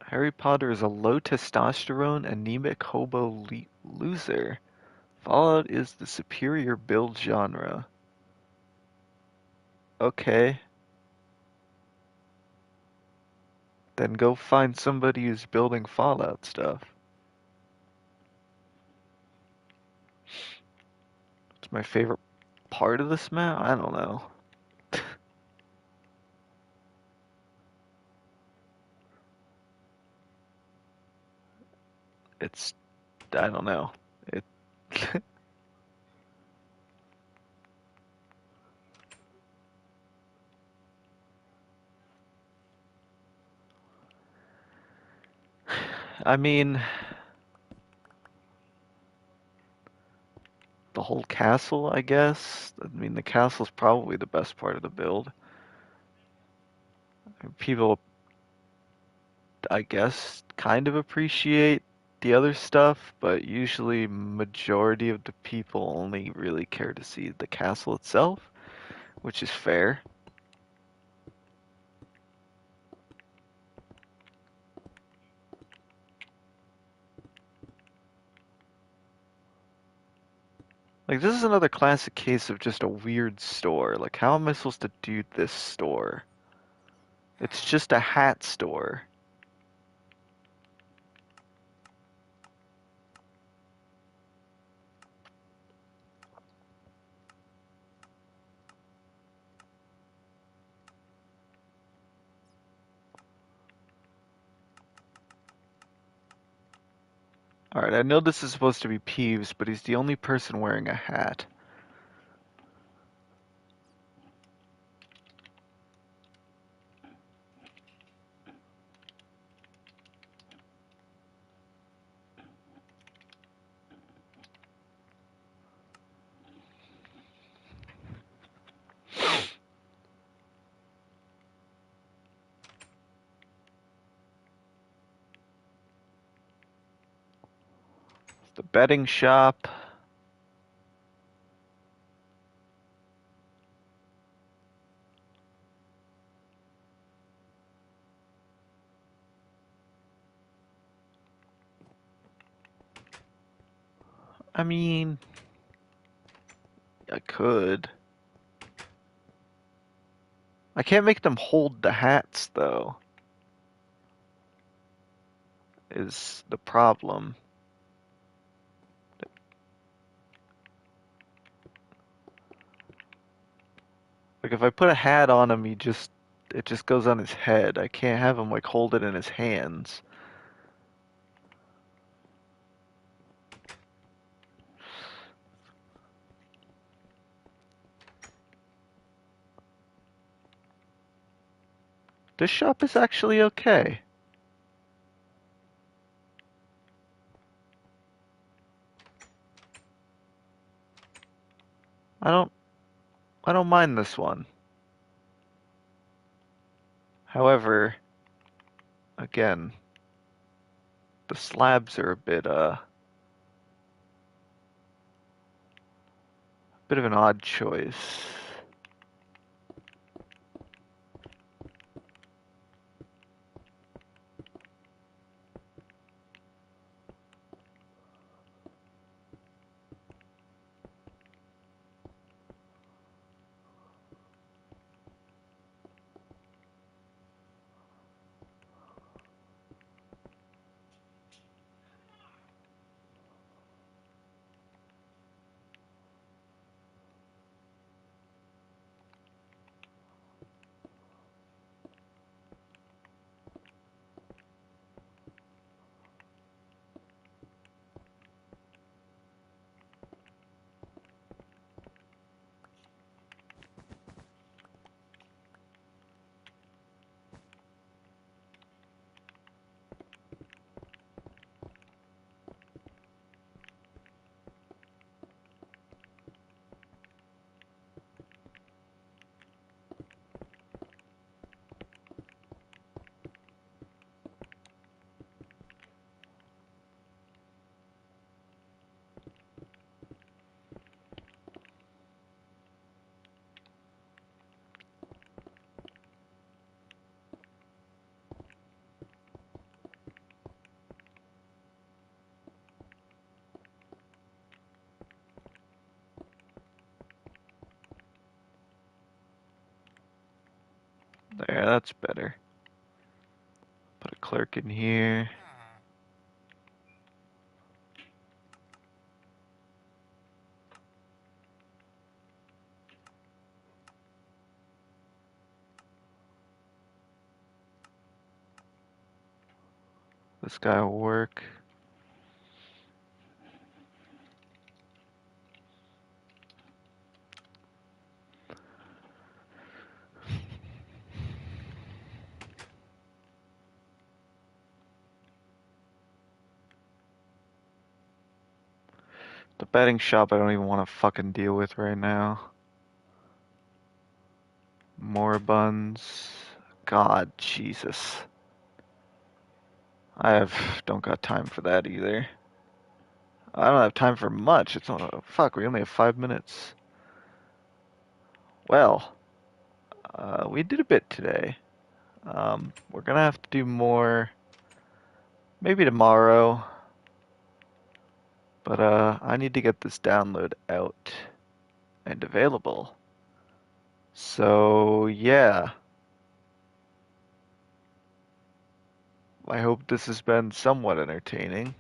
A: Harry Potter is a low testosterone, anemic hobo loser. Fallout is the superior build genre. Okay, then go find somebody who's building Fallout stuff. It's my favorite part of this map? I don't know. It's, I don't know. It, I mean, the whole castle, I guess. I mean, the castle's probably the best part of the build. People, I guess, kind of appreciate the other stuff, but usually majority of the people only really care to see the castle itself, which is fair. Like, this is another classic case of just a weird store. Like, how am I supposed to do this store? It's just a hat store. Alright, I know this is supposed to be Peeves, but he's the only person wearing a hat. The betting shop. I mean, I could. I can't make them hold the hats, though, is the problem. Like, if I put a hat on him, he just it just goes on his head. I can't have him like hold it in his hands. This shop is actually okay. I don't I don't mind this one. However, again, the slabs are a bit of an odd choice. There, that's better. Put a clerk in here. This guy will work. The betting shop I don't even want to fucking deal with right now. Moribunds. God, Jesus. Don't got time for that either. I don't have time for much. It's not, fuck, we only have 5 minutes. Well, we did a bit today. We're gonna have to do more maybe tomorrow, but I need to get this download out and available. So, yeah. I hope this has been somewhat entertaining.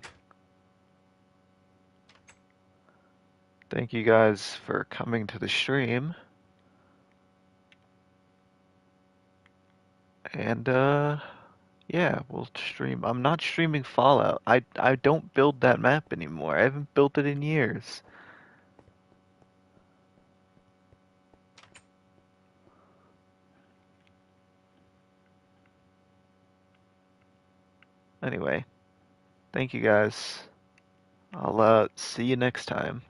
A: Thank you guys for coming to the stream. And yeah, we'll stream. I'm not streaming Fallout. I don't build that map anymore. I haven't built it in years. Anyway, thank you guys. I'll see you next time.